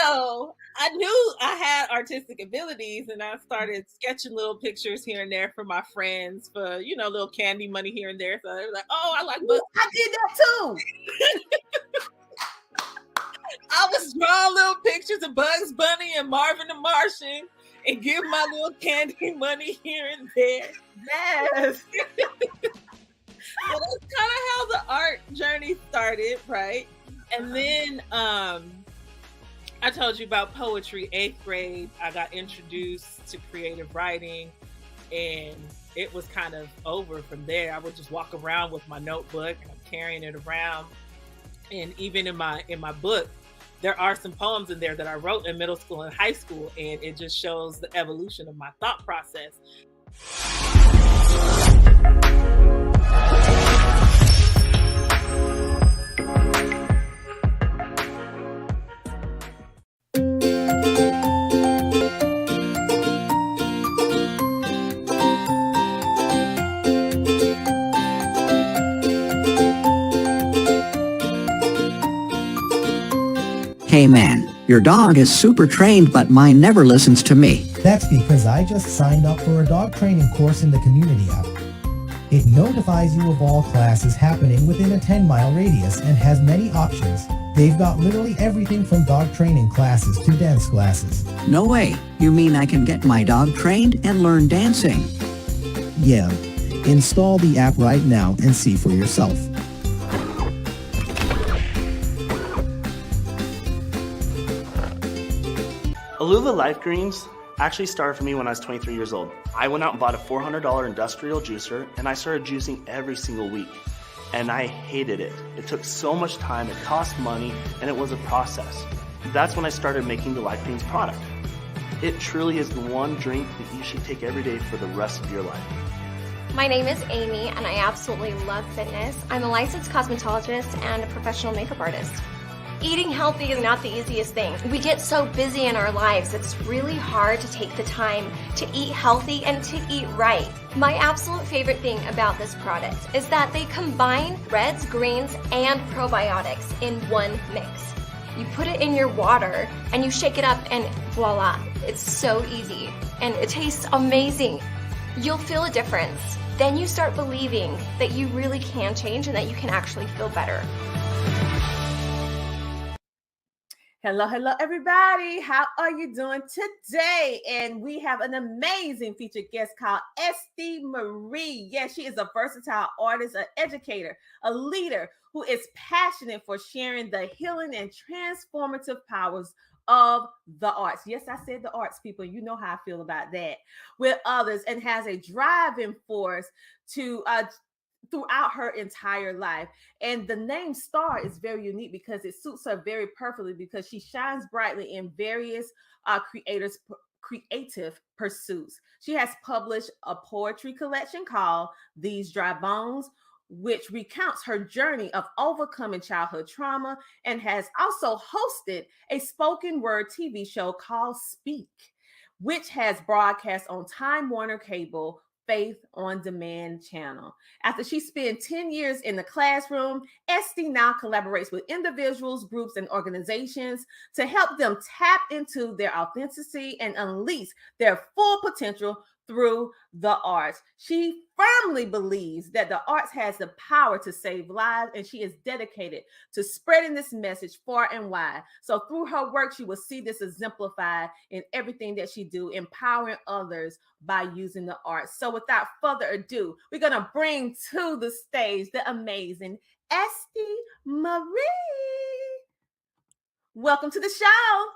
So I knew I had artistic abilities, and I started sketching little pictures here and there for my friends for, little candy money here and there. So they were like, oh, I like books. I did that too. I was drawing little pictures of Bugs Bunny and Marvin the Martian and give my little candy money here and there. Yes. So that's kind of how the art journey started, right? And then I told you about poetry, 8th grade. I got introduced to creative writing, and it was kind of over from there. I would just walk around with my notebook and I'm carrying it around. And even in my book, there are some poems in there that I wrote in middle school and high school, and it just shows the evolution of my thought process. Hey man, your dog is super trained but mine never listens to me. That's because I just signed up for a dog training course in the community app. It notifies you of all classes happening within a 10-mile radius and has many options. They've got literally everything from dog training classes to dance classes. No way, you mean I can get my dog trained and learn dancing? Yeah, install the app right now and see for yourself. Alula Life Greens actually started for me when I was 23 years old. I went out and bought a $400 industrial juicer, and I started juicing every single week. And I hated it. It took so much time, it cost money, and it was a process. That's when I started making the Life Greens product. It truly is the one drink that you should take every day for the rest of your life. My name is Amy, and I absolutely love fitness. I'm a licensed cosmetologist and a professional makeup artist. Eating healthy is not the easiest thing. We get so busy in our lives, it's really hard to take the time to eat healthy and to eat right. My absolute favorite thing about this product is that they combine reds, greens, and probiotics in one mix. You put it in your water and you shake it up and voila, it's so easy and it tastes amazing. You'll feel a difference. Then you start believing that you really can change and that you can actually feel better. Hello, everybody. How are you doing today? And we have an amazing featured guest called Estee Marie. Yes, she is a versatile artist, an educator, a leader who is passionate for sharing the healing and transformative powers of the arts. Yes, I said the arts, people. You know how I feel about that. With others, and has a driving force to throughout her entire life. And the name Star is very unique because it suits her very perfectly because she shines brightly in various creative pursuits. She has published a poetry collection called These Dry Bones, which recounts her journey of overcoming childhood trauma, and has also hosted a spoken word TV show called Speak, which has broadcast on Time Warner Cable Faith on Demand channel. After she spent 10 years in the classroom, Estee now collaborates with individuals, groups, and organizations to help them tap into their authenticity and unleash their full potential through the arts. She firmly believes that the arts has the power to save lives, and she is dedicated to spreading this message far and wide. So through her work, she will see this exemplified in everything that she do, empowering others by using the arts. So without further ado, we're going to bring to the stage the amazing Estee Marie. Welcome to the show.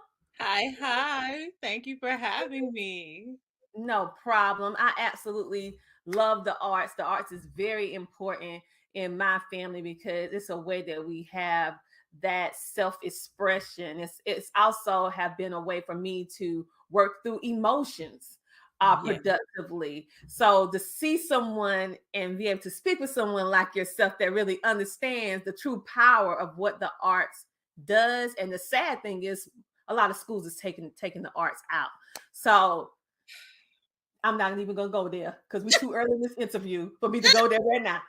Hi. Thank you for having me. No problem. I absolutely love the arts. The arts is very important in my family because it's a way that we have that self-expression. It's also have been a way for me to work through emotions productively. So to see someone and be able to speak with someone like yourself that really understands the true power of what the arts does. And the sad thing is a lot of schools is taking the arts out. So I'm not even going to go there because we're too early in this interview for me to go there right now.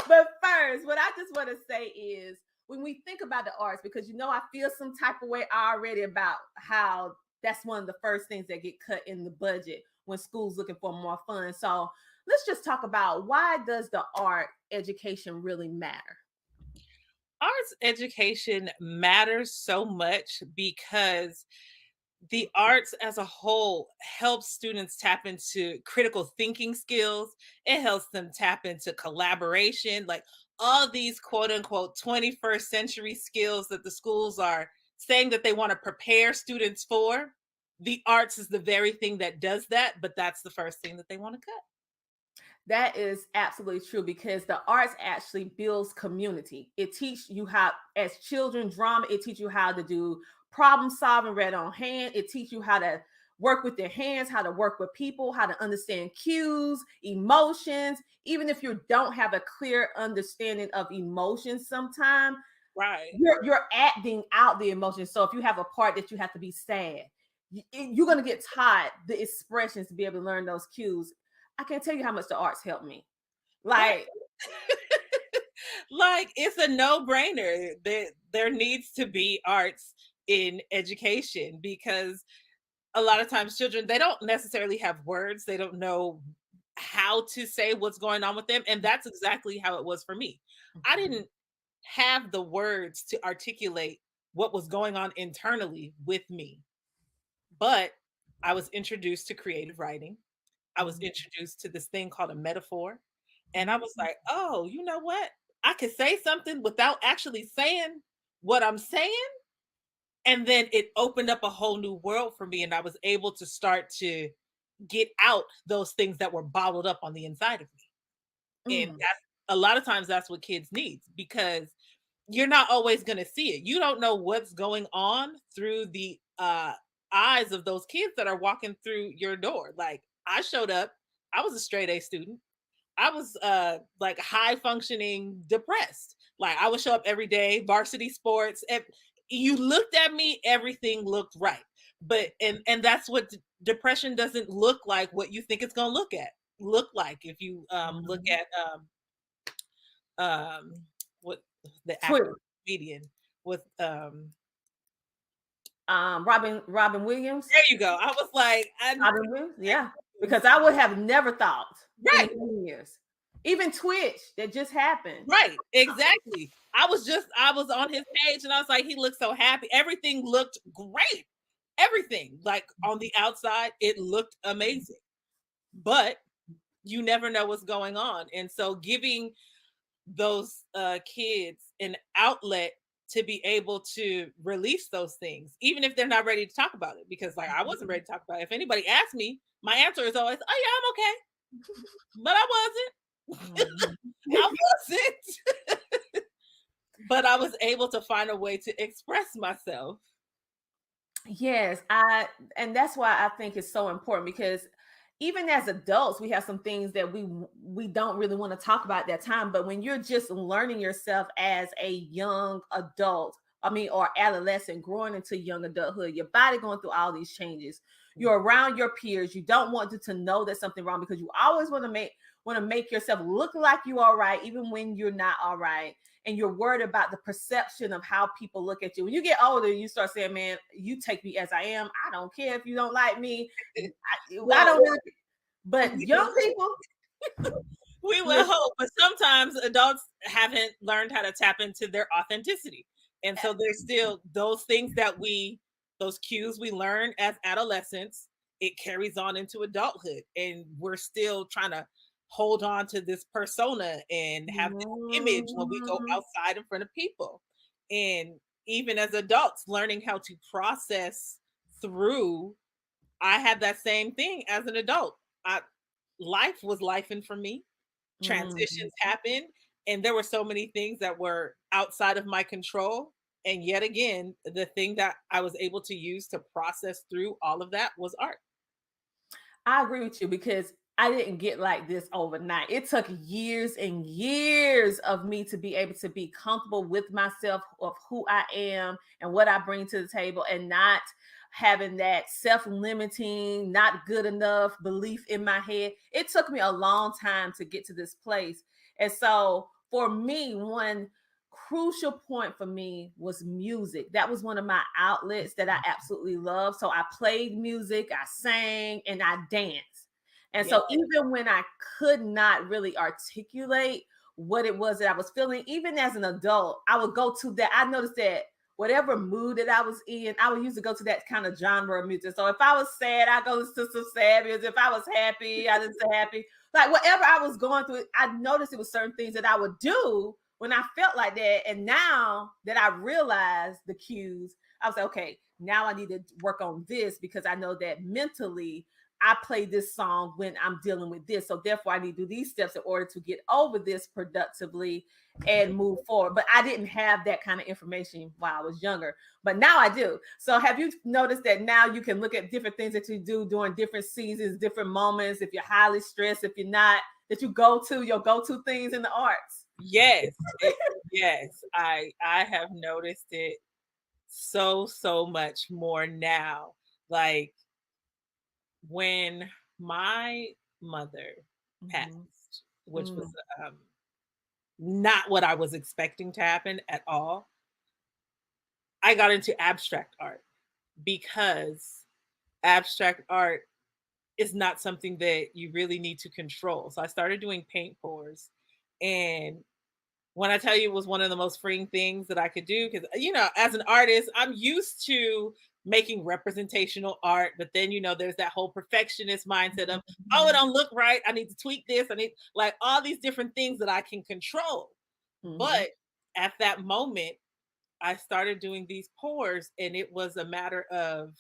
But first, what I just want to say is when we think about the arts, because I feel some type of way already about how that's one of the first things that get cut in the budget when school's looking for more funds. So let's just talk about, why does the art education really matter? Arts education matters so much because the arts as a whole helps students tap into critical thinking skills. It helps them tap into collaboration, like all these quote unquote 21st century skills that the schools are saying that they want to prepare students for. The arts is the very thing that does that, but that's the first thing that they want to cut. That is absolutely true, because the arts actually builds community. It teaches you how, as children, drama, it teaches you how to do problem solving right on hand. It teaches you how to work with your hands, how to work with people, how to understand cues, emotions. Even if you don't have a clear understanding of emotions, sometimes Right. you're acting out the emotions. So if you have a part that you have to be sad, you're going to get taught the expressions to be able to learn those cues. I can't tell you how much the arts helped me. Like, like it's a no-brainer that there needs to be arts in education, because a lot of times children, they don't necessarily have words. They don't know how to say what's going on with them. And that's exactly how it was for me. I didn't have the words to articulate what was going on internally with me, but I was introduced to creative writing. I was introduced to this thing called a metaphor. And I was like, oh, you know what? I could say something without actually saying what I'm saying. And then it opened up a whole new world for me. And I was able to start to get out those things that were bottled up on the inside of me. And that's, a lot of times that's what kids need, because you're not always going to see it. You don't know what's going on through the eyes of those kids that are walking through your door. Like, I showed up, I was a straight A student. I was like high functioning depressed. Like, I would show up every day, varsity sports. If you looked at me, everything looked right. But and that's what depression doesn't look like what you think it's going to look like if you look at what the actor comedian with Robin Williams. There you go. I was like, Robin Williams, yeah, because I would have never thought, right, in years. Even Twitch, that just happened. Right, exactly. I was on his page and I was like, he looked so happy. Everything looked great. Everything, like on the outside, it looked amazing. But you never know what's going on. And so giving those kids an outlet to be able to release those things, even if they're not ready to talk about it, because like I wasn't ready to talk about it. If anybody asked me, my answer is always, oh yeah, I'm okay. But I wasn't. I wasn't. But I was able to find a way to express myself. Yes, and that's why I think it's so important, because even as adults, we have some things that we don't really want to talk about at that time. But when you're just learning yourself as a young adult, or adolescent, growing into young adulthood, your body going through all these changes. You're around your peers. You don't want to know there's something wrong, because you always want to make yourself look like you're all right, even when you're not all right. And you're worried about the perception of how people look at you. When you get older, you start saying, man, you take me as I am. I don't care if you don't like me. I don't really. But young people, we will hope. But sometimes adults haven't learned how to tap into their authenticity. And so there's still those things those cues we learn as adolescents, it carries on into adulthood. And we're still trying to hold on to this persona and have this image when we go outside in front of people. And even as adults, learning how to process through, I had that same thing as an adult. Life was lifing for me. Transitions happened, and there were so many things that were outside of my control. And yet again, the thing that I was able to use to process through all of that was art. I agree with you, because I didn't get like this overnight. It took years and years of me to be able to be comfortable with myself, of who I am and what I bring to the table, and not having that self-limiting, not good enough belief in my head. It took me a long time to get to this place. And so for me, one crucial point for me was music. That was one of my outlets that I absolutely love. So I played music, I sang, and I danced. And so even when I could not really articulate what it was that I was feeling, even as an adult, I would go to that. I noticed that whatever mood that I was in, I would usually go to that kind of genre of music. So if I was sad, I go listen to some sad music. If I was happy, I listen to happy. Like whatever I was going through, I noticed it was certain things that I would do when I felt like that. And now that I realized the cues, I was like, okay, now I need to work on this because I know that mentally I play this song when I'm dealing with this. So therefore I need to do these steps in order to get over this productively and move forward. But I didn't have that kind of information while I was younger, but now I do. So have you noticed that now you can look at different things that you do during different seasons, different moments, if you're highly stressed, if you're not, that you go to your go-to things in the arts? Yes. Yes. I have noticed it so much more now. Like when my mother passed, which was not what I was expecting to happen at all, I got into abstract art because abstract art is not something that you really need to control. So I started doing paint pours. And when I tell you it was one of the most freeing things that I could do, because, you know, as an artist, I'm used to making representational art, but then, you know, there's that whole perfectionist mindset of, oh, it don't look right. I need to tweak this. I need like all these different things that I can control. But at that moment, I started doing these pours, and it was a matter of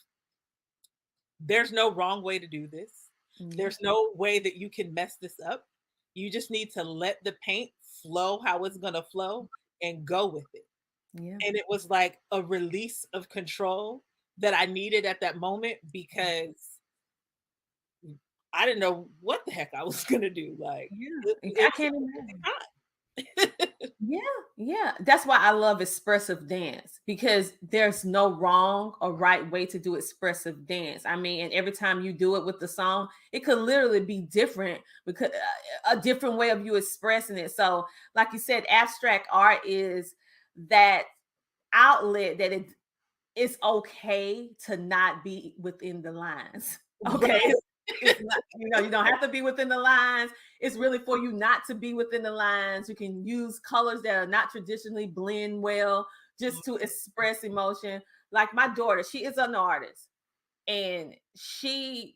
there's no wrong way to do this. There's no way that you can mess this up. You just need to let the paint flow how it's going to flow and go with it. Yeah. And it was like a release of control that I needed at that moment because I didn't know what the heck I was going to do. Like, I can't imagine. Yeah. That's why I love expressive dance, because there's no wrong or right way to do expressive dance. I mean, and every time you do it with the song, it could literally be different because a different way of you expressing it. So, like you said, abstract art is that outlet that it's okay to not be within the lines. Okay. It's not, you know, you don't have to be within the lines. It's really for you not to be within the lines. You can use colors that are not traditionally blend well just to express emotion. Like my daughter, she is an artist, and she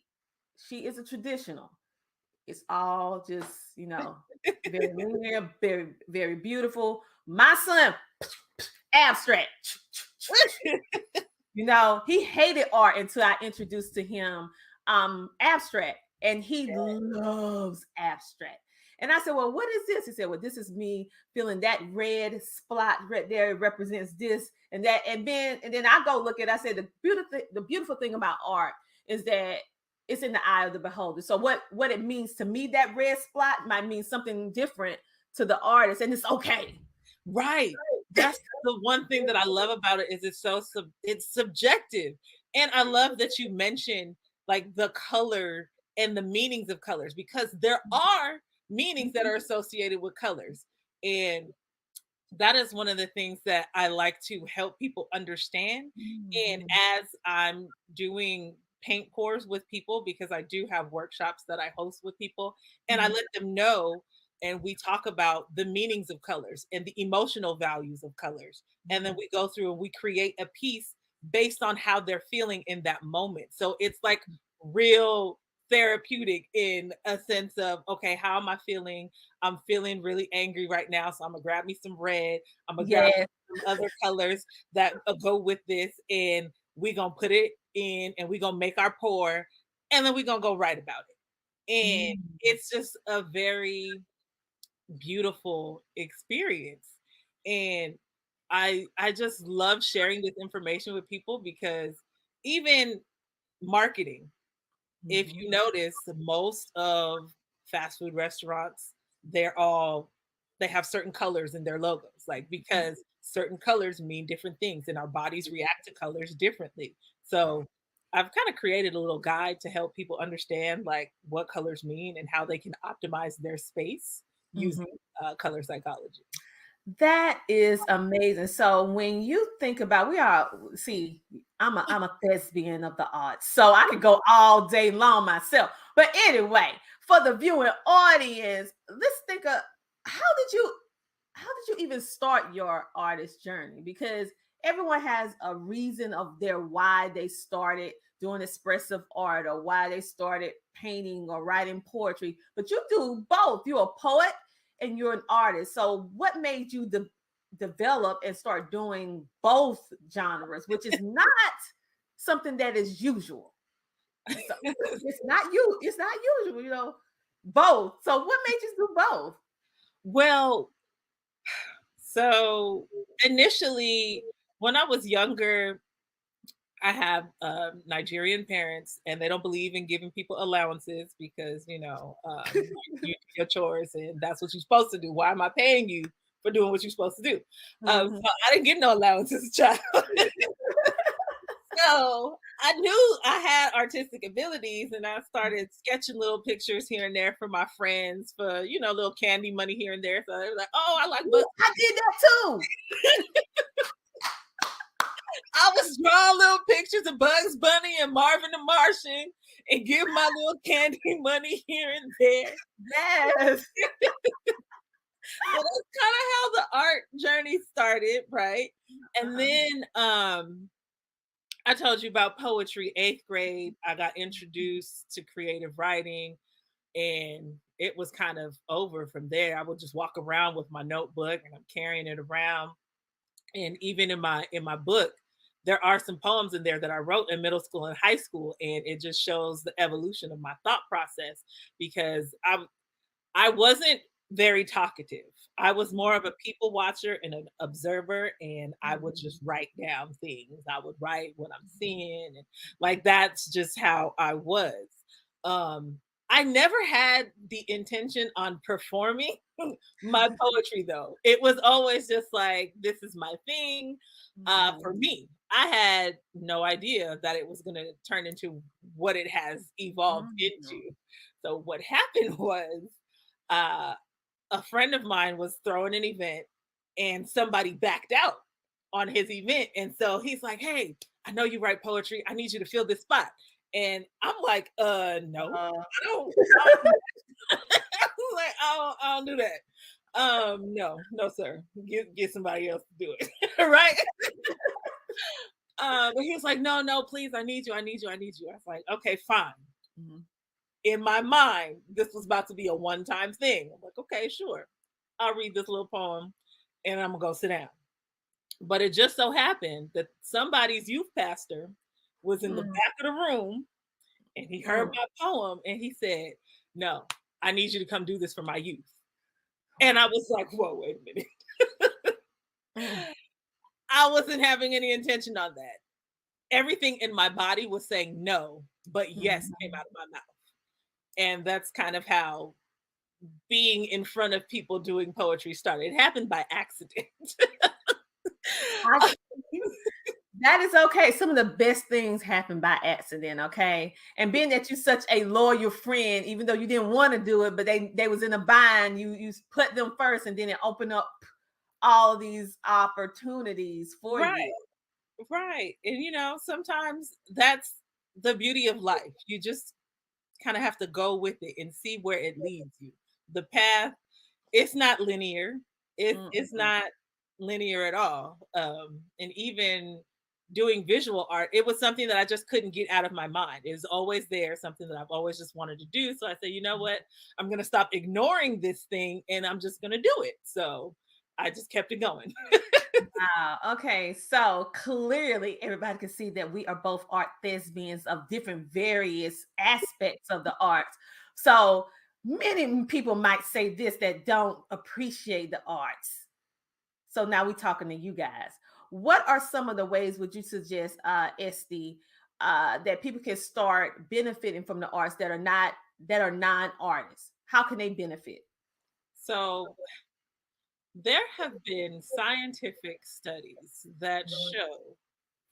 is a traditional. It's all just, you know, very linear, very, very beautiful. My son, abstract. You know, he hated art until I introduced to him abstract, and he loves abstract. And I said, well, what is this? He said, well, this is me feeling that red spot right there. It represents this and that. And then I go look at it. I said, the beautiful thing about art is that it's in the eye of the beholder. So what it means to me, that red spot might mean something different to the artist, and it's okay. Right. That's the one thing that I love about it is it's subjective. And I love that you mentioned like the color and the meanings of colors, because there are meanings that are associated with colors. And that is one of the things that I like to help people understand. And as I'm doing paint pours with people, because I do have workshops that I host with people, and I let them know, and we talk about the meanings of colors and the emotional values of colors. And then we go through and we create a piece based on how they're feeling in that moment. So it's like real therapeutic in a sense of, okay, how am I feeling? I'm feeling really angry right now. So I'm gonna grab me some red. I'm gonna grab some other colors that go with this. And we're gonna put it in and we're gonna make our pour. And then we're gonna go write about it. And it's just a very beautiful experience. And I just love sharing this information with people, because even marketing, if you notice, most of fast food restaurants, they have certain colors in their logos, like because certain colors mean different things and our bodies react to colors differently. So I've kind of created a little guide to help people understand like what colors mean and how they can optimize their space using color psychology. That is amazing. So when you think about, I'm a thespian of the arts, so I could go all day long myself. But anyway, for the viewing audience, let's think of how did you how did you even start your artist journey? Because everyone has a reason of their why they started doing expressive art or why they started painting or writing poetry, but you do both. You're a poet and you're an artist. So what made you develop and start doing both genres, which is not something that is usual? So it's not usual, both. So what made you do both? Well, so initially, when I was younger, I have Nigerian parents, and they don't believe in giving people allowances because you do your chores, and that's what you're supposed to do. Why am I paying you for doing what you're supposed to do? So I didn't get no allowances as a child. So I knew I had artistic abilities, and I started sketching little pictures here and there for my friends for little candy money here and there. So they were like, "Oh, I like books." I did that too. I was drawing little pictures of Bugs Bunny and Marvin the Martian and give my little candy money here and there. Yes. So that's kind of how the art journey started, right? And then I told you about poetry, 8th grade. I got introduced to creative writing, and it was kind of over from there. I would just walk around with my notebook and I'm carrying it around. And even in my book, there are some poems in there that I wrote in middle school and high school, and it just shows the evolution of my thought process because I wasn't very talkative. I was more of a people watcher and an observer, and I would just write down things. I would write what I'm seeing, and like that's just how I was. I never had the intention on performing my poetry though. It was always just like this is my thing. For me, I had no idea that it was going to turn into what it has evolved into. So what happened was a friend of mine was throwing an event and somebody backed out on his event. And so he's like, "Hey, I know you write poetry. I need you to fill this spot." And I'm like, no, I don't. I'm like, I don't do that. No, sir. Get somebody else to do it. Right. But he was like, no, please, I need you. I was like, okay, fine. In my mind, this was about to be a one-time thing. I'm like, okay, sure. I'll read this little poem and I'm gonna go sit down. But it just so happened that somebody's youth pastor was in the back of the room and he heard my poem and he said, "No, I need you to come do this for my youth." And I was like, whoa, wait a minute. I wasn't having any intention on that. Everything in my body was saying no, but yes came out of my mouth. And that's kind of how being in front of people doing poetry started. It happened by accident. That is okay. Some of the best things happen by accident, okay? And being that you're such a loyal friend, even though you didn't want to do it, but they was in a bind, you put them first, and then it opened up all these opportunities for you. Right. And sometimes that's the beauty of life. You just kind of have to go with it and see where it leads you. The path, it's not linear. It's not linear at all. And even doing visual art, it was something that I just couldn't get out of my mind. It was always there, something that I've always just wanted to do. So I said, you know what? I'm going to stop ignoring this thing and I'm just going to do it. So I just kept it going. Wow. Okay. So clearly everybody can see that we are both art thespians of different various aspects of the arts. So many people might say this that don't appreciate the arts. So now we're talking to you guys. What are some of the ways would you suggest, Estee, that people can start benefiting from the arts that are non-artists? How can they benefit? So there have been scientific studies that show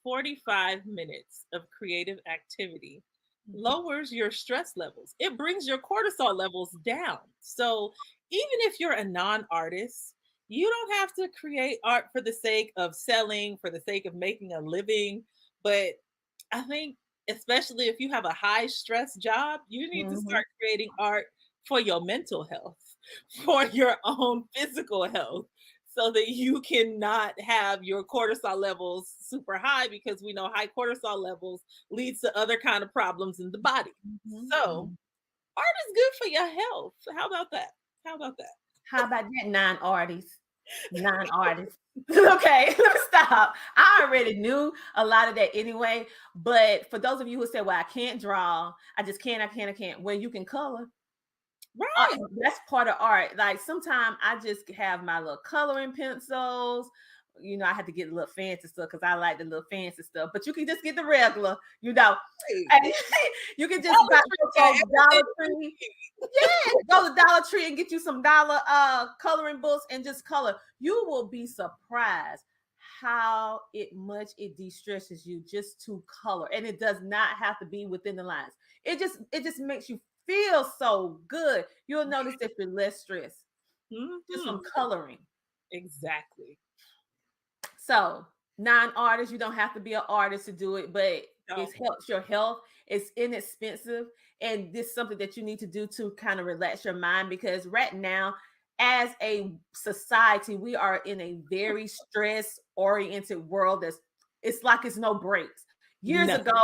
45 minutes of creative activity lowers your stress levels. It brings your cortisol levels down. So even if you're a non-artist, You don't have to create art for the sake of selling, for the sake of making a living. But I think, especially if you have a high stress job, you need to Mhm. start creating art for your mental health, for your own physical health, so that you cannot have your cortisol levels super high, because we know high cortisol levels leads to other kind of problems in the body. Mhm. So art is good for your health. How about that? How about that? How about that, non-artists? Non-artists. Okay, let me stop. I already knew a lot of that anyway. But for those of you who say, well, I can't draw, I just can't, I can't. Well, you can color. Right. That's part of art. Like sometimes I just have my little coloring pencils. You know, I had to get a little fancy stuff because I like the little fancy stuff. But you can just get the regular, you know. And you can just Dollar go Tree to got Dollar everything Tree. Yeah, go to Dollar Tree and get you some dollar coloring books and just color. You will be surprised how much it de-stresses you just to color. And it does not have to be within the lines. It just makes you feel so good. You'll notice that you're less stressed just Mhm. from coloring. Exactly. So, non-artists, you don't have to be an artist to do it, but No. it helps your health. It's inexpensive, and this is something that you need to do to kind of relax your mind, because right now, as a society, we are in a very stress-oriented world. It's like it's no breaks. Years No. ago,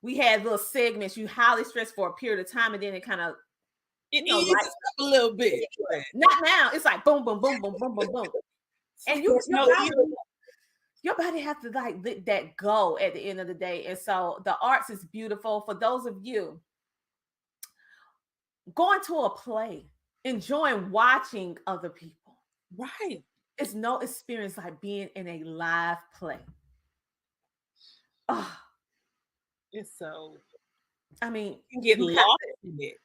we had little segments. You highly stressed for a period of time, and then it kind of It like eases up a little bit. But not now. It's like boom, boom, boom, boom, boom, boom, boom, and your no, body, your body has to like let that go at the end of the day. And so the arts is beautiful. For those of you going to a play, enjoying watching other people, right. it's no experience like being in a live play. Oh, It's so I mean, you can get you have lost to, in it.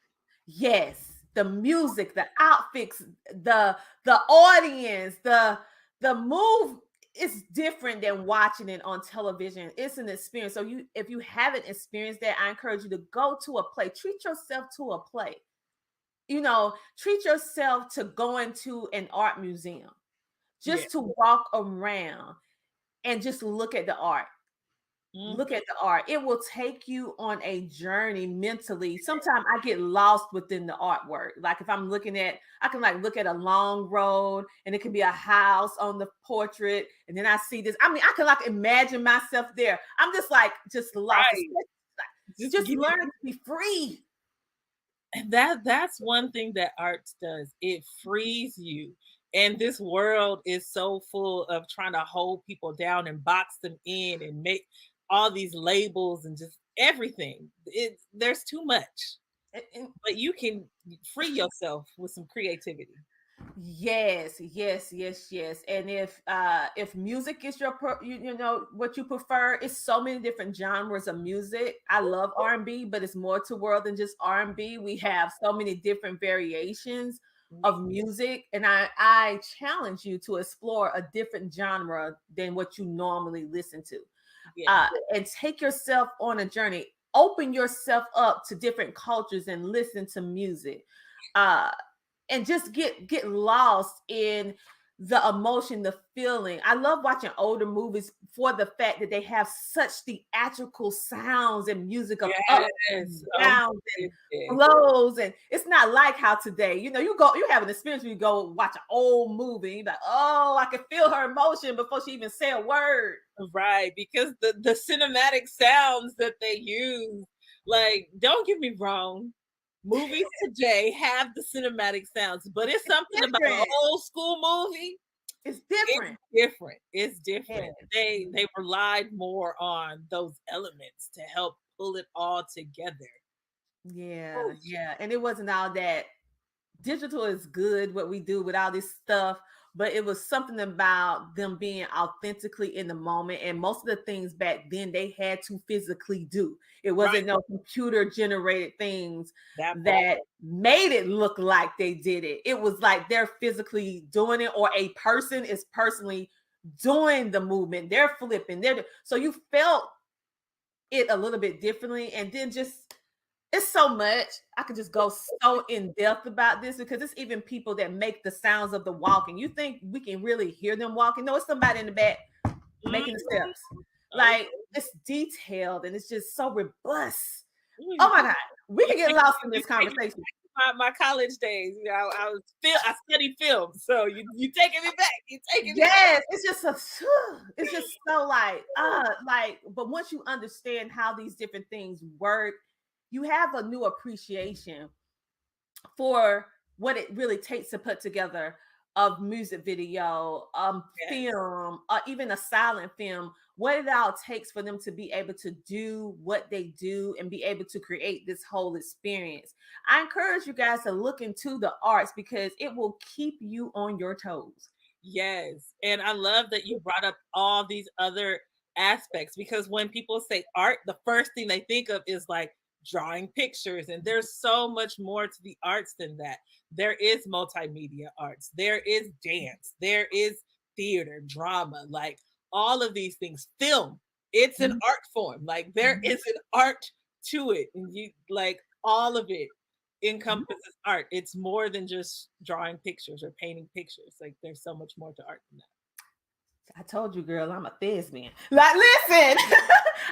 yes, the music, the outfits, the audience, the move is different than watching it on television. It's an experience. So if you haven't experienced that, I encourage you to go to a play. Treat yourself to a play. You know, treat yourself to going to an art museum, Yeah. just to walk around and just look at the art. Look at the art. It will take you on a journey mentally. Sometimes I get lost within the artwork. Like if I'm looking at, I can like look at a long road and it can be a house on the portrait. And then I see this. I mean, I can like imagine myself there. I'm just like, just lost. Right. Just learn to be free. And that's one thing that art does. It frees you. And this world is so full of trying to hold people down and box them in and make all these labels and just everything. There's too much. But you can free yourself with some creativity. Yes, yes, yes, yes. And if music is you know what you prefer, it's so many different genres of music. I love R&B, but it's more to world than just R&B. We have so many different variations of music, and I challenge you to explore a different genre than what you normally listen to. Yeah. And take yourself on a journey. Open yourself up to different cultures and listen to music. And just get lost in the emotion, the feeling. I love watching older movies for the fact that they have such theatrical sounds and music of ups and downs and flows, and it's not like how today, you know, you have an experience when you go watch an old movie, you're like, oh, I can feel her emotion before she even say a word. Right, because the cinematic sounds that they use, like, don't get me wrong, movies today have the cinematic sounds, but it's something about an old school movie. It's different. It's different. They relied more on those elements to help pull it all together. Yeah, yeah. And it wasn't all that. Digital is good, what we do with all this stuff, but it was something about them being authentically in the moment. And most of the things back then they had to physically do. It wasn't no computer generated things that made it look like they did it. It was like they're physically doing it, or a person is personally doing the movement. They're flipping. So you felt it a little bit differently. And then just It's so much. I could just go so in depth about this because it's even people that make the sounds of the walking. You think we can really hear them walking? No, it's somebody in the back making the steps. Like it's detailed and it's just so robust. Oh my God, we can get lost in this conversation. My college days, you know, I studied film, so you taking me back. You taking me back. Yes, it's just so like, but once you understand how these different things work, you have a new appreciation for what it really takes to put together a music video, film, even a silent film, what it all takes for them to be able to do what they do and be able to create this whole experience. I encourage you guys to look into the arts because it will keep you on your toes. Yes. And I love that you brought up all these other aspects because when people say art, the first thing they think of is like drawing pictures, and there's so much more to the arts than that. There is multimedia arts, there is dance, there is theater, drama, like all of these things. Film, it's an art form. Like there is an art to it, and you like all of it encompasses art. It's more than just drawing pictures or painting pictures. Like there's so much more to art than that. I told you, girl, I'm a thespian. Like, listen,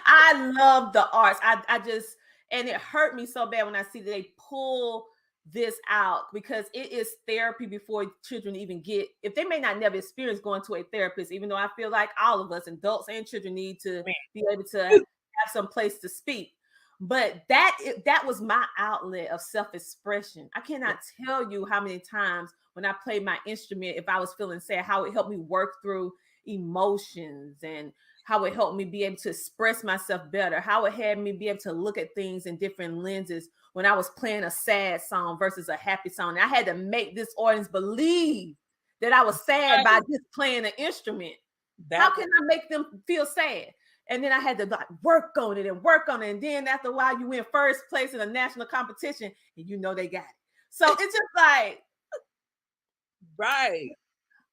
I love the arts. I just, and it hurt me so bad when I see that they pull this out because it is therapy before children even get, if they may not never experience going to a therapist, even though I feel like all of us, adults and children, need to be able to have some place to speak. But that was my outlet of self-expression. I cannot tell you how many times when I played my instrument, if I was feeling sad, how it helped me work through emotions and how it helped me be able to express myself better, how it had me be able to look at things in different lenses when I was playing a sad song versus a happy song. And I had to make this audience believe that I was sad by just playing an instrument. How can I make them feel sad? And then I had to like work on it. And then after a while, you win first place in a national competition and you know they got it. So it's just like, right.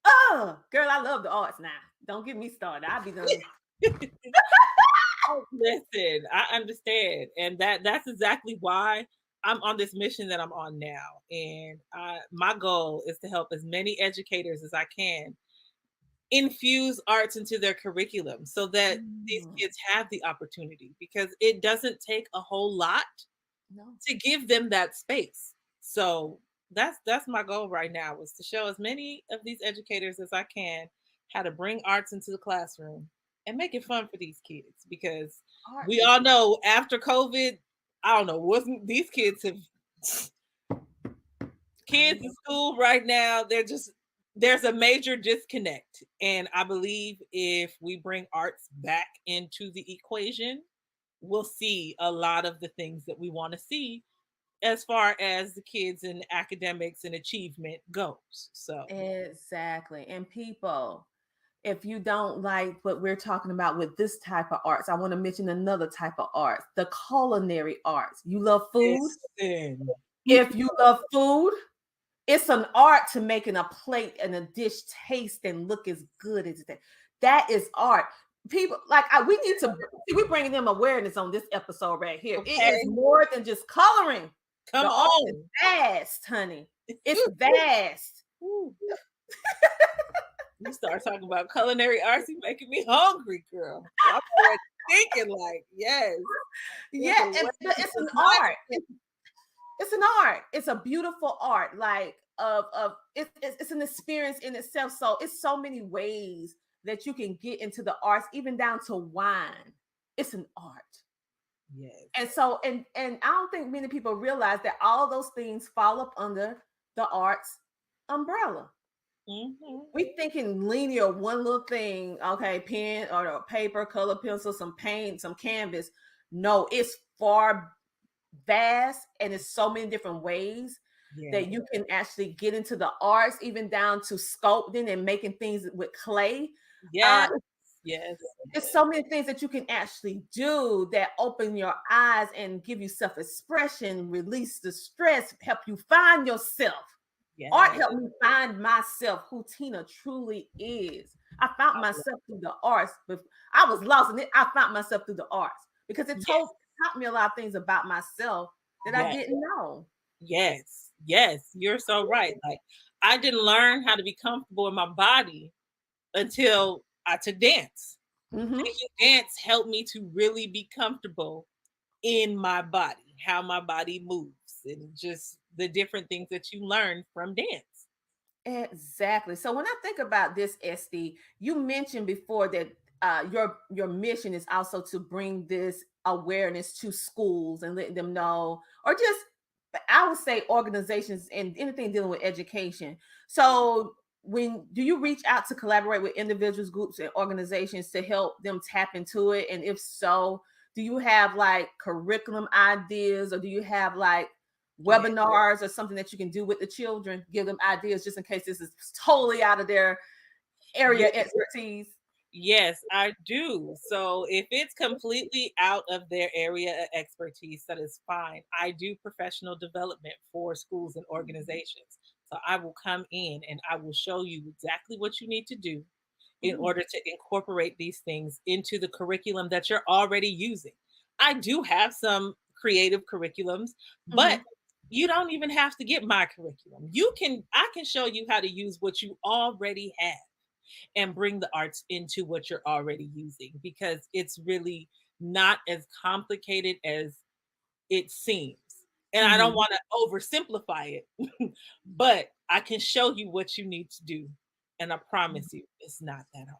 Oh, girl, I love the arts now. Don't get me started. I'll be done. Listen, I understand. And that's exactly why I'm on this mission that I'm on now. And my goal is to help as many educators as I can infuse arts into their curriculum so that these kids have the opportunity, because it doesn't take a whole lot to give them that space. So that's my goal right now, is to show as many of these educators as I can how to bring arts into the classroom and make it fun for these kids, because we all know after COVID, I don't know, these kids in school right now, there's a major disconnect. And I believe if we bring arts back into the equation, we'll see a lot of the things that we want to see as far as the kids and academics and achievement goes. So exactly. And people, if you don't like what we're talking about with this type of arts, I want to mention another type of arts, the culinary arts. You love food? Listen. If you love food, it's an art to making a plate and a dish taste and look as good as that. That is art. People like we're bringing them awareness on this episode right here. Okay. It is more than just coloring. Come on, it's vast, honey. It's vast. You start talking about culinary arts, you're making me hungry, girl. I'm already thinking like, yes. Yeah, but it's an art. It's an art. It's a beautiful art. Like it's an experience in itself. So it's so many ways that you can get into the arts, even down to wine. It's an art. Yes. And so and I don't think many people realize that all those things fall up under the arts umbrella. Mm-hmm. We thinking linear, one little thing, okay, pen or paper, color pencil, some paint, some canvas. No, it's far vast, and it's so many different ways that you can actually get into the arts, even down to sculpting and making things with clay. Yes. It's so many things that you can actually do that open your eyes and give you self-expression, release the stress, help you find yourself. Yes. Art helped me find myself, who Tina truly is. I found myself through the arts. I was lost in it. I found myself through the arts because it taught me a lot of things about myself that I didn't know. Yes, you're so right. Like, I didn't learn how to be comfortable in my body until I took dance. Mm-hmm. Taking dance helped me to really be comfortable in my body, how my body moves, and just the different things that you learn from dance. Exactly. So when I think about this, Estee, you mentioned before that your mission is also to bring this awareness to schools and let them know, or just I would say organizations and anything dealing with education. So when do you reach out to collaborate with individuals, groups, and organizations to help them tap into it? And if so, do you have like curriculum ideas, or do you have like webinars or something that you can do with the children, give them ideas just in case this is totally out of their area expertise? Yes, I do. So if it's completely out of their area of expertise, that is fine. I do professional development for schools and organizations. So I will come in and I will show you exactly what you need to do in order to incorporate these things into the curriculum that you're already using. I do have some creative curriculums, but you don't even have to get my curriculum. I can show you how to use what you already have and bring the arts into what you're already using, because it's really not as complicated as it seems. And I don't want to oversimplify it, but I can show you what you need to do. And I promise you, it's not that hard.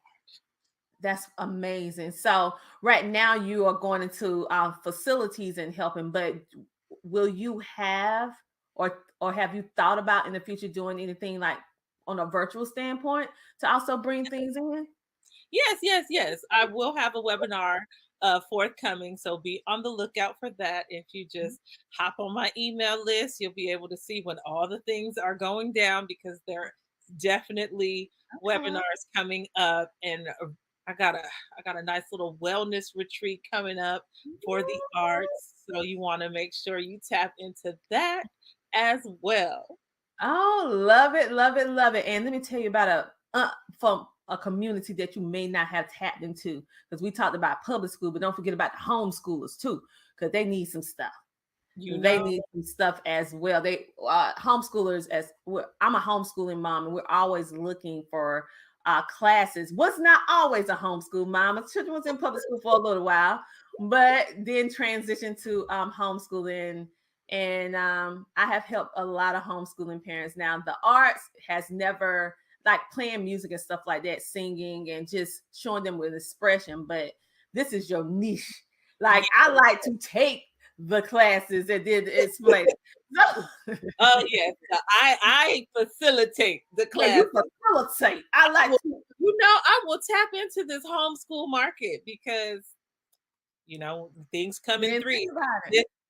That's amazing. So right now you are going into facilities and helping, but will you have or have you thought about in the future doing anything like on a virtual standpoint to also bring things in? Yes. I will have a webinar forthcoming. So be on the lookout for that. If you just hop on my email list, you'll be able to see when all the things are going down, because there are definitely webinars coming up. And I got a nice little wellness retreat coming up for the arts. So you want to make sure you tap into that as well. Oh, love it, love it, love it. And let me tell you about from a community that you may not have tapped into, because we talked about public school, but don't forget about the homeschoolers too, because they need some stuff. They need some stuff as well. They homeschoolers, I'm a homeschooling mom, and we're always looking for classes. Was not always a homeschool mom. My children was in public school for a little while, but then transitioned to homeschooling. And I have helped a lot of homeschooling parents. Now, the arts has never, like playing music and stuff like that, singing and just showing them with expression. But this is your niche. Like, I like to take the classes and then explain. Oh yes, I facilitate the class. Yeah, you facilitate. I like to. I will tap into this homeschool market, because things come in threes.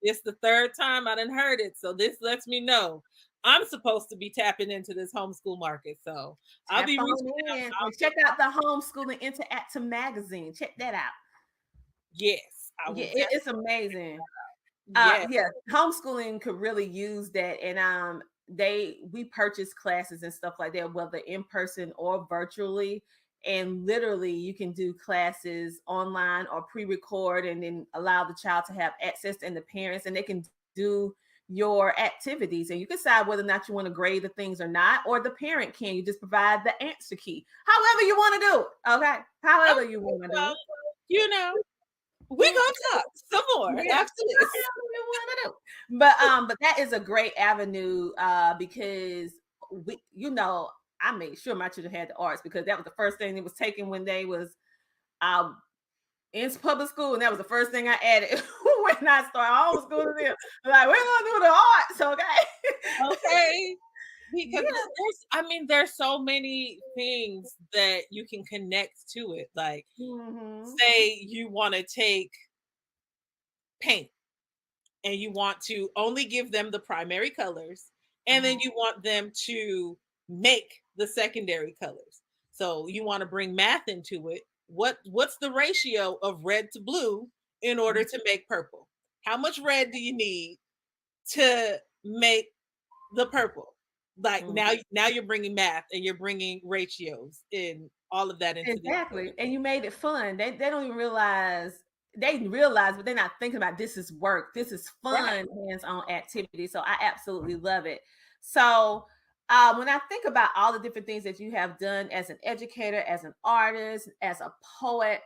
It's the third time I done heard it, so this lets me know I'm supposed to be tapping into this homeschool market. So I'll be reaching out. And check out the Homeschooling Interactive magazine. Check that out. Yes, it's amazing. Homeschooling could really use that, and we purchase classes and stuff like that, whether in person or virtually. And literally, you can do classes online or pre-record, and then allow the child to have access, and the parents, and they can do your activities, and you can decide whether or not you want to grade the things or not, or the parent can. You just provide the answer key, however you want to do it. Okay, however you want to do it. We're gonna talk some more. Absolutely. But that is a great avenue because I made sure my children had the arts, because that was the first thing that was taken when they was in public school, and that was the first thing I added when I started homeschooling them. Like, we're gonna do the arts, okay? Okay. Because there's so many things that you can connect to it. Like, say you want to take paint and you want to only give them the primary colors, and then you want them to make the secondary colors. So you want to bring math into it. What's the ratio of red to blue in order to make purple? How much red do you need to make the purple? Like, now you're bringing math, and you're bringing ratios and all of that into exactly. And you made it fun. They don't even realize they realize, but they're not thinking about this is work. This is fun, hands-on activity. So I absolutely love it. So when I think about all the different things that you have done as an educator, as an artist, as a poet,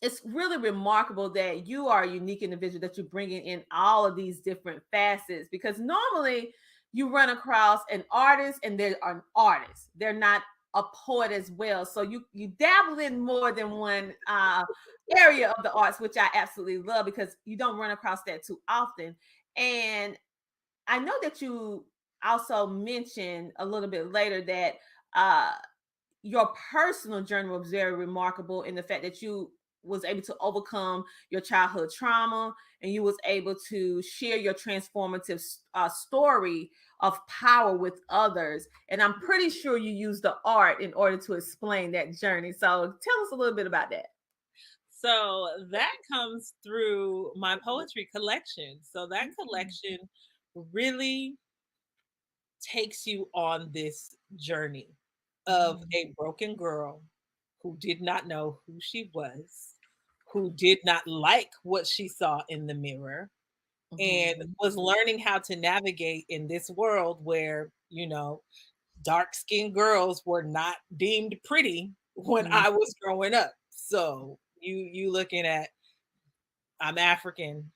it's really remarkable that you are a unique individual, that you're bringing in all of these different facets, because normally you run across an artist and they're an artist. They're not a poet as well. So you dabble in more than one area of the arts, which I absolutely love, because you don't run across that too often. And I know that you also mentioned a little bit later that your personal journey was very remarkable in the fact that you was able to overcome your childhood trauma, and you was able to share your transformative story of power with others. And I'm pretty sure you use the art in order to explain that journey. So tell us a little bit about that. So that comes through my poetry collection. So that collection really takes you on this journey of a broken girl who did not know who she was, who did not like what she saw in the mirror, and was learning how to navigate in this world where, you know, dark-skinned girls were not deemed pretty when I was growing up. So you looking at, I'm African,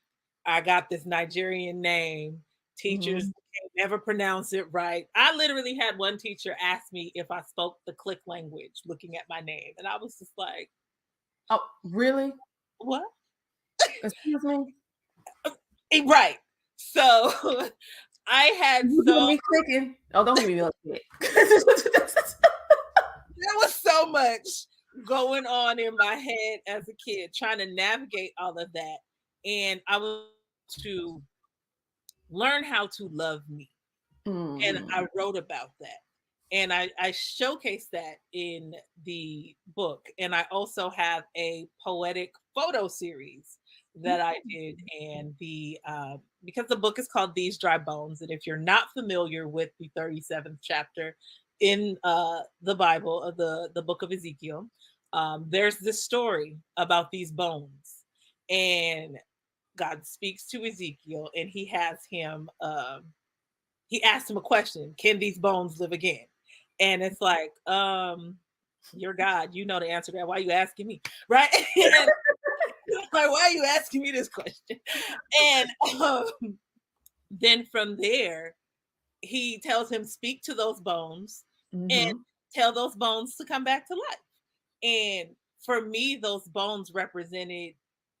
I got this Nigerian name, teachers can never pronounce it right. I literally had one teacher ask me if I spoke the click language looking at my name, and I was just like, oh, really? What? Excuse me? Right. So I had me clicking. Oh, don't give me upset. There was so much going on in my head as a kid, trying to navigate all of that. And I was to learn how to love me. And I wrote about that. And I showcased that in the book. And I also have a poetic photo series that I did. And the because the book is called These Dry Bones. And if you're not familiar with the 37th chapter in the Bible, of the book of Ezekiel, there's this story about these bones. And God speaks to Ezekiel, and he has him he asked him a question: can these bones live again? And it's like, you're God, you know the answer to that. Why are you asking me? Right? Like, why are you asking me this question? And then from there, he tells him, speak to those bones and tell those bones to come back to life. And for me, those bones represented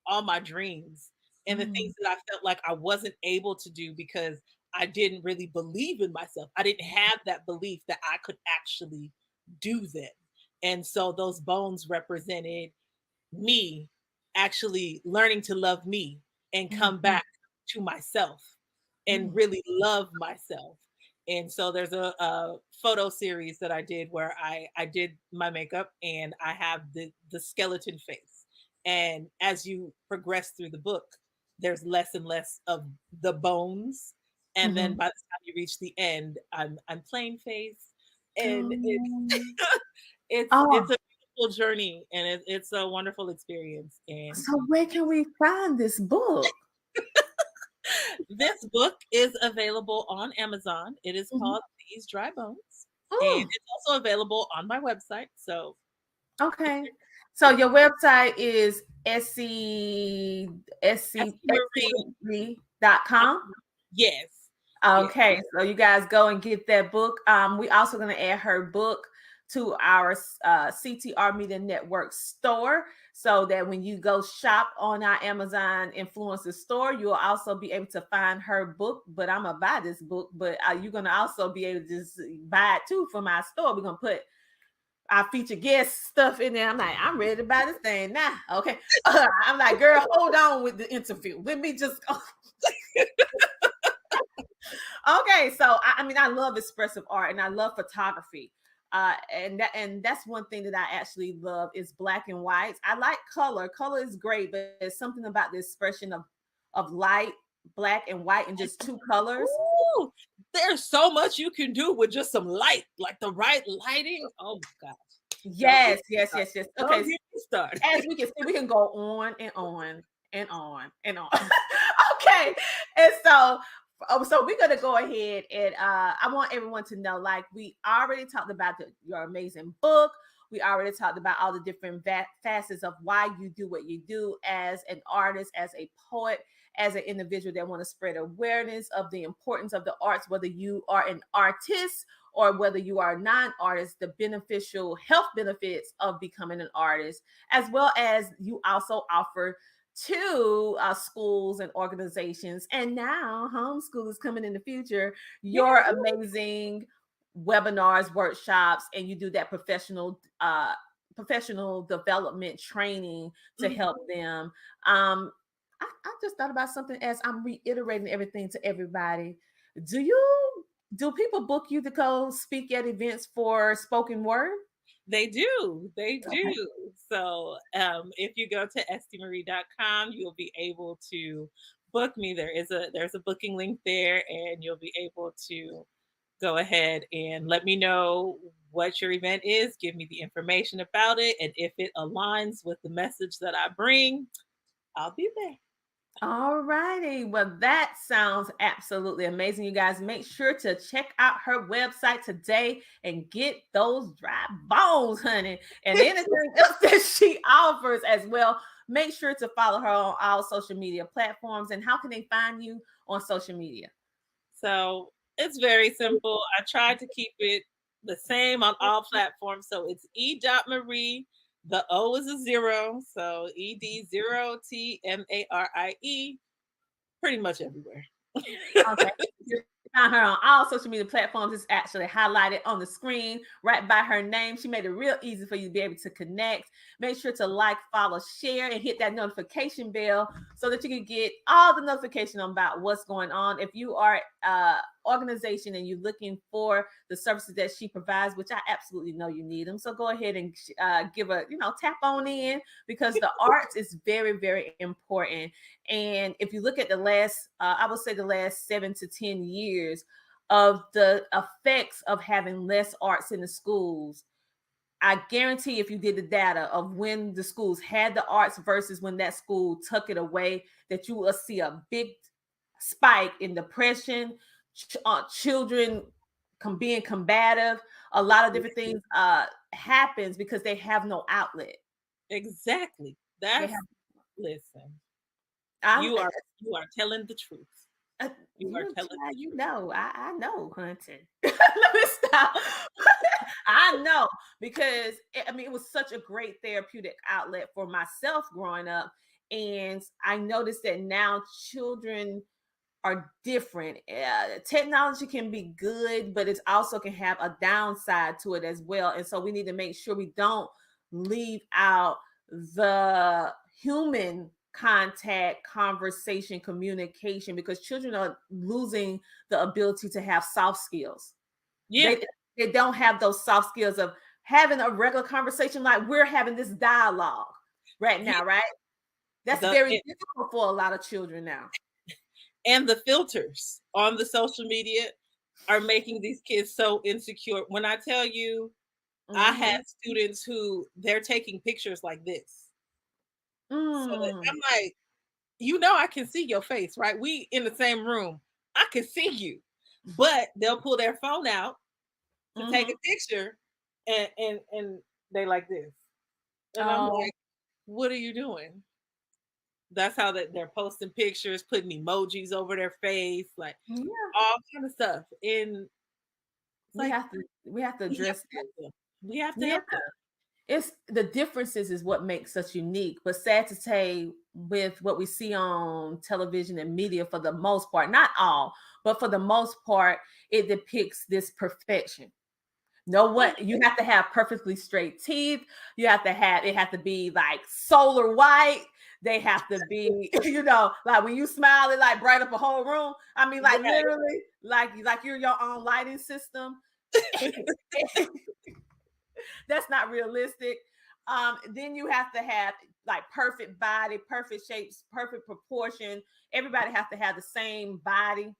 all my dreams and the things that I felt like I wasn't able to do because I didn't really believe in myself. I didn't have that belief that I could actually do them. And so those bones represented me actually learning to love me and come back to myself and really love myself. And so there's a photo series that I did where I did my makeup and I have the skeleton face. And as you progress through the book, there's less and less of the bones. And then by the time you reach the end, I'm plain face. And it's a beautiful journey, and it's a wonderful experience. And so where can we find this book? This book is available on Amazon. It is called These Dry Bones. And it's also available on my website. So okay. So your website is Estee.com? Yes. Okay. Yes. So you guys go and get that book. We also going to add her book to our CTR Media Network store, so that when you go shop on our Amazon influencer store, you'll also be able to find her book. But I'm gonna buy this book, but you're gonna also be able to just buy it too from our store. We're gonna put our featured guest stuff in there. I'm like, I'm ready to buy this thing now. Okay. I'm like, girl, hold on with the interview. Let me just go. Okay. So I mean, I love expressive art and I love photography. And that's one thing that I actually love is black and whites. I like color. Color is great, but there's something about the expression of light, black and white, and just two colors. Ooh, there's so much you can do with just some light, like the right lighting. Oh my gosh. Yes. Okay. Don't get me started. As we can see, we can go on and on and on and on. Okay. And so we're gonna go ahead and I want everyone to know, like, we already talked about your amazing book. We already talked about all the different facets of why you do what you do as an artist, as a poet, as an individual that want to spread awareness of the importance of the arts, whether you are an artist or whether you are a non-artist, the beneficial health benefits of becoming an artist, as well as you also offer to schools and organizations, and now homeschool is coming in the future, your amazing webinars, workshops, and you do that professional development training to help them. I just thought about something as I'm reiterating everything to everybody. Do people book you to go speak at events for spoken word? They do. So if you go to esteemarie.com, you'll be able to book me. There's a booking link there, and you'll be able to go ahead and let me know what your event is. Give me the information about it, and if it aligns with the message that I bring, I'll be there. All righty. Well, that sounds absolutely amazing. You guys, make sure to check out her website today and get those dry bones, honey, and anything else that she offers as well. Make sure to follow her on all social media platforms. And how can they find you on social media? So it's very simple. I tried to keep it the same on all platforms. So it's E.Marie. The O is a 0, so ED0TMARIE, pretty much everywhere. Okay. Find her on all social media platforms. It's actually highlighted on the screen right by her name. She made it real easy for you to be able to connect. Make sure to like, follow, share, and hit that notification bell so that you can get all the notification about what's going on. If you are organization and you're looking for the services that she provides, which I absolutely know you need them, so go ahead and give a tap on in, because the arts is very, very important. And if you look at the last I would say the last 7 to 10 years of the effects of having less arts in the schools, I guarantee if you did the data of when the schools had the arts versus when that school took it away, that you will see a big spike in depression, children being combative. A lot of different things happens because they have no outlet. Exactly. Listen. You are telling the truth. You are telling. I know, Hunter. Let me stop. I know, because it was such a great therapeutic outlet for myself growing up, and I noticed that now children are different. Technology can be good, but it also can have a downside to it as well. And so we need to make sure we don't leave out the human contact, conversation, communication, because children are losing the ability to have soft skills. Yeah. They don't have those soft skills of having a regular conversation like we're having this dialogue right now, right? That's very difficult for a lot of children now. And the filters on the social media are making these kids so insecure. When I tell you, I had students who they're taking pictures like this. So I'm like, I can see your face, right? We in the same room. I can see you. But they'll pull their phone out to take a picture and they like this. And I'm like, what are you doing? That's how they're posting pictures, putting emojis over their face, like all kind of stuff. And we have to address that. We have to help them. It's the differences is what makes us unique. But sad to say, with what we see on television and media, for the most part, not all, but for the most part, it depicts this perfection. You have to have perfectly straight teeth. You have to have it have to be like solar white. They have to be, like when you smile, it like bright up a whole room. I mean, like literally, like you're your own lighting system. That's not realistic. Then you have to have like perfect body, perfect shapes, perfect proportion. Everybody has to have the same body,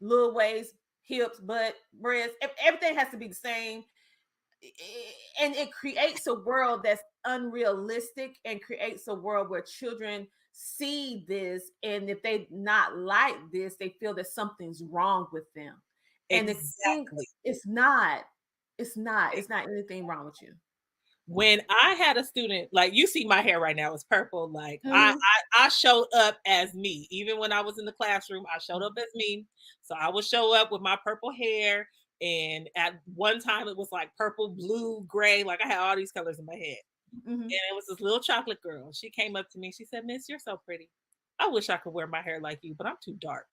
little waist, hips, butt, breasts. Everything has to be the same. and it creates a world that's unrealistic and creates a world where children see this, and if they not like this, they feel that something's wrong with them. And Exactly. it's not anything wrong with you. When I had a student, like you see my hair right now is purple. Like Mhm. I showed up as me. Even when I was in the classroom, I showed up as me. So I would show up with my purple hair. And at one time it was like purple, blue, gray. Like I had all these colors in my head. Mhm. And it was this little chocolate girl. She came up to me. She said, "Miss, you're so pretty. I wish I could wear my hair like you, but I'm too dark."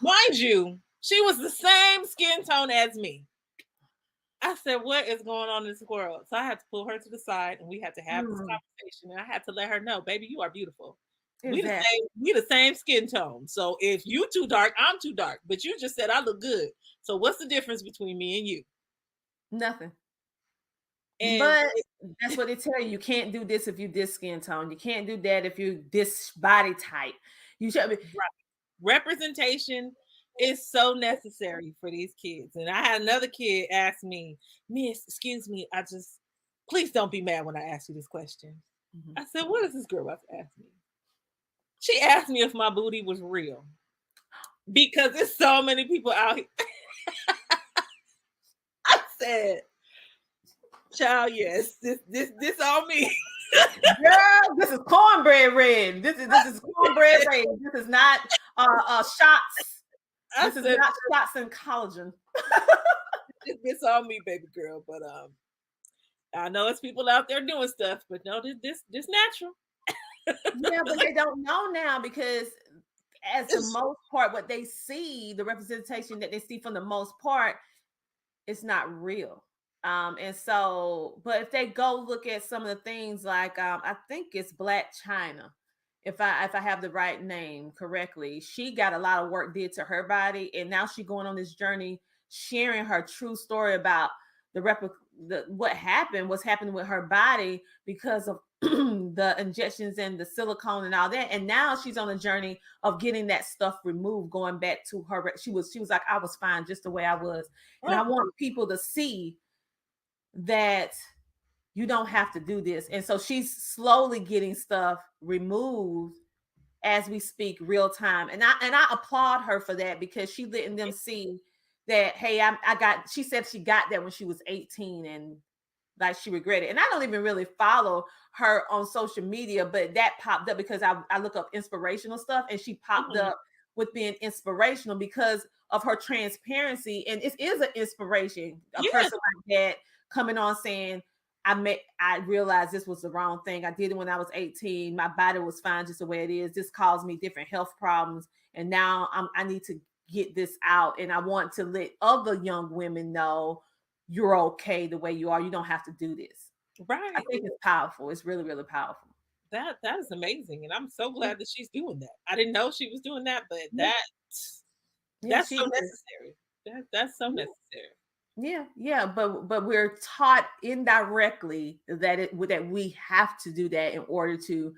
Mind you, she was the same skin tone as me. I said, "What is going on in this world?" So I had to pull her to the side and we had to have this conversation. And I had to let her know, "Baby, you are beautiful. Exactly. We the same skin tone. So if you too dark, I'm too dark. But you just said I look good. So what's the difference between me and you?" Nothing. And But that's what they tell you. You can't do this if you this skin tone. You can't do that if you this body type. You should be representation is so necessary for these kids. And I had another kid ask me, "Miss, excuse me, please don't be mad when I ask you this question." I said, "What is this girl about to ask me?" She asked me if my booty was real. Because there's so many people out here. I said, "Child, yes, this on me." Girl, this is cornbread red. This is cornbread red. This is not shots. This is not shots and collagen. It's on me, baby girl. But I know it's people out there doing stuff, but no, this natural. Yeah, but they don't know now because as the most part, what they see, the representation that they see from the most part, it's not real. And so, but if they go look at some of the things like I think it's Black China, if I have the right name correctly, she got a lot of work did to her body, and now she's going on this journey, sharing her true story about what's happening with her body because of the injections and the silicone and all that. And now she's on a journey of getting that stuff removed, going back to her. She was like, "I was fine just the way I was." And I want people to see that you don't have to do this. And so she's slowly getting stuff removed as we speak, real time. And I applaud her for that, because she letting them see that, hey, she said she got that when she was 18 and like she regretted. And I don't even really follow her on social media, but that popped up because I look up inspirational stuff, and she popped up with being inspirational because of her transparency. And it is an inspiration, a person like that coming on saying, I realized this was the wrong thing. I did it when I was 18. My body was fine just the way it is. This caused me different health problems. And now I need to get this out. And I want to let other young women know you're okay the way you are. You don't have to do this. Right. I think it's powerful. It's really, really powerful. That is amazing. And I'm so glad that she's doing that. I didn't know she was doing that, but that's so necessary. That's so necessary. Yeah, but we're taught indirectly that we have to do that in order to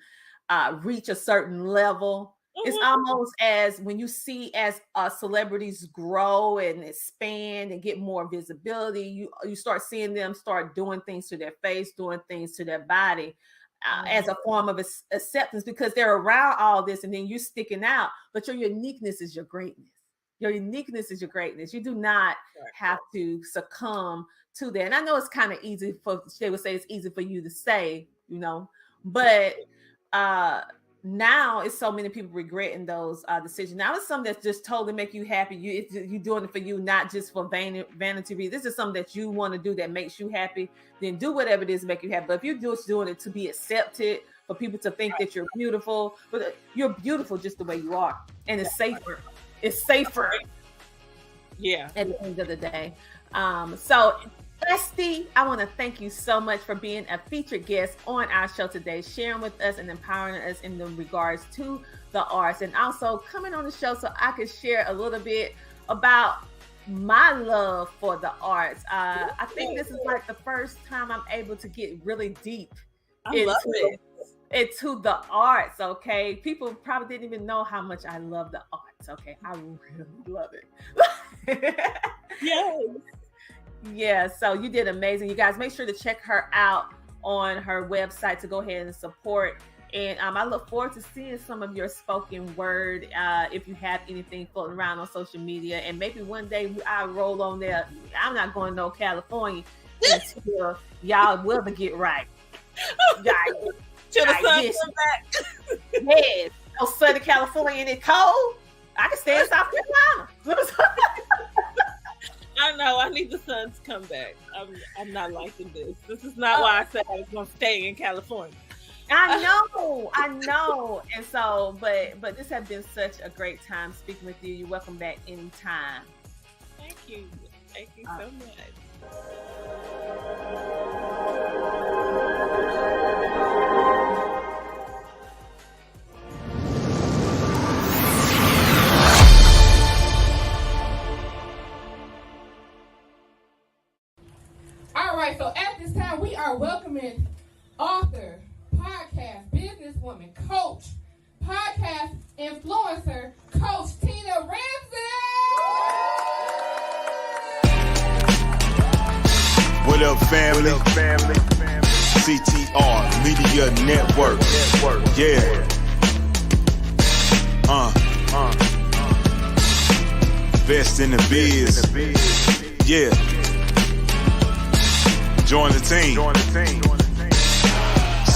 reach a certain level. It's almost as when you see as celebrities grow and expand and get more visibility, you start seeing them start doing things to their face, doing things to their body as a form of acceptance, because they're around all this, and then you're sticking out. But your uniqueness is your greatness. Your uniqueness is your greatness. You do not have to succumb to that. And I know it's kind of easy they would say it's easy for you to say, but now it's so many people regretting those decisions. Now it's something that's just totally make you happy. You're doing it for you, not just for vanity reasons. This is something that you want to do that makes you happy. Then do whatever it is to make you happy. But if you're just doing it to be accepted, for people to think that you're beautiful, but you're beautiful just the way you are, and it's safer. It's safer. Yeah. At the end of the day. So Estee, I want to thank you so much for being a featured guest on our show today, sharing with us and empowering us in the regards to the arts, and also coming on the show so I could share a little bit about my love for the arts. I think this is like the first time I'm able to get really deep into the arts. Okay, people probably didn't even know how much I love the arts. Okay, I really love it. Yes. Yeah, so you did amazing. You guys make sure to check her out on her website to go ahead and support. And I look forward to seeing some of your spoken word if you have anything floating around on social media. And maybe one day I'll roll on there. I'm not going to California until y'all will get right. Till the sun comes back. Yes. Oh, sunny California and it's cold. I can stay in South Carolina. I know. I need the sun to come back. I'm not liking this. This is not why I said I was going to stay in California. I know. And so, but this has been such a great time speaking with you. You're welcome back anytime. Thank you so much. All right, so at this time, we are welcoming author, podcast, businesswoman, coach, podcast influencer, Coach Tina Ramsay. What up, family? CTR Media Network. Yeah. Best in the biz. Yeah. Join the team.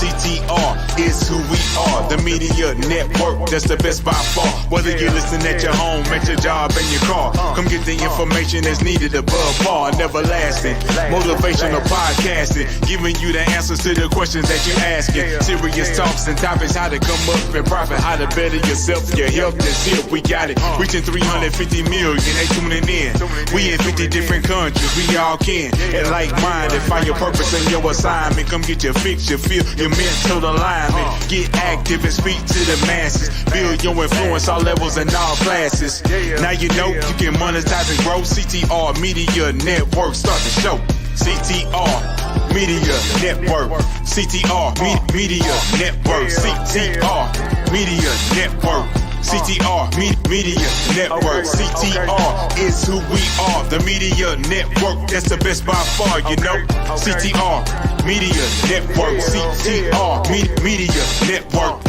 CTR is who we are, the media network, that's the best by far. Whether you listen at your home, at your job, in your car, come get the information that's needed above par. Neverlasting, motivational podcasting, giving you the answers to the questions that you're asking. Serious talks and topics, how to come up and profit, how to better yourself, your health is here, we got it. Reaching 350 million, they tuning in. We in 50 different countries, we all can. And like-minded, find your purpose and your assignment. Come get your fix, your feel, your mental alignment. Get active and speak to the masses. Build your influence all levels and all classes. Now you know you can monetize and grow. CTR Media Network, start the show. CTR Media Network. CTR Media Network. CTR Media Network. CTR Media Network. CTR is who we are, the media network, that's the best by far, you know. CTR Media Network. CTR Media Network.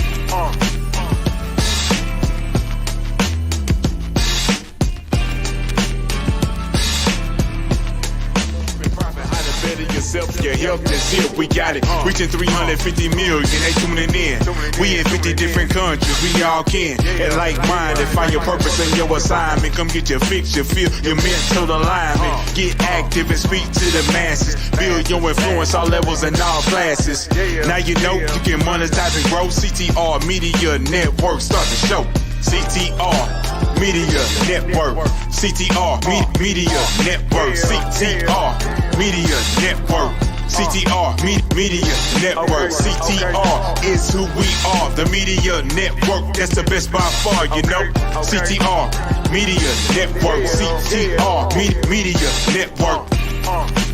Yourself, your health is here, we got it. Reaching 350 million, they tuning in. We in 50 different countries, we all can. And like-minded, find your purpose and your assignment. Come get your fix, your feel, your mental alignment. Get active and speak to the masses. Build your influence all levels and all classes. Now you know you can monetize and grow. CTR Media Network, start the show. CTR Media Network. CTR Media Network. CTR Media Network. CTR Media Network. CTR is who we are, the media network, that's the best by far, you know. CTR Media Network. CTR Media Network.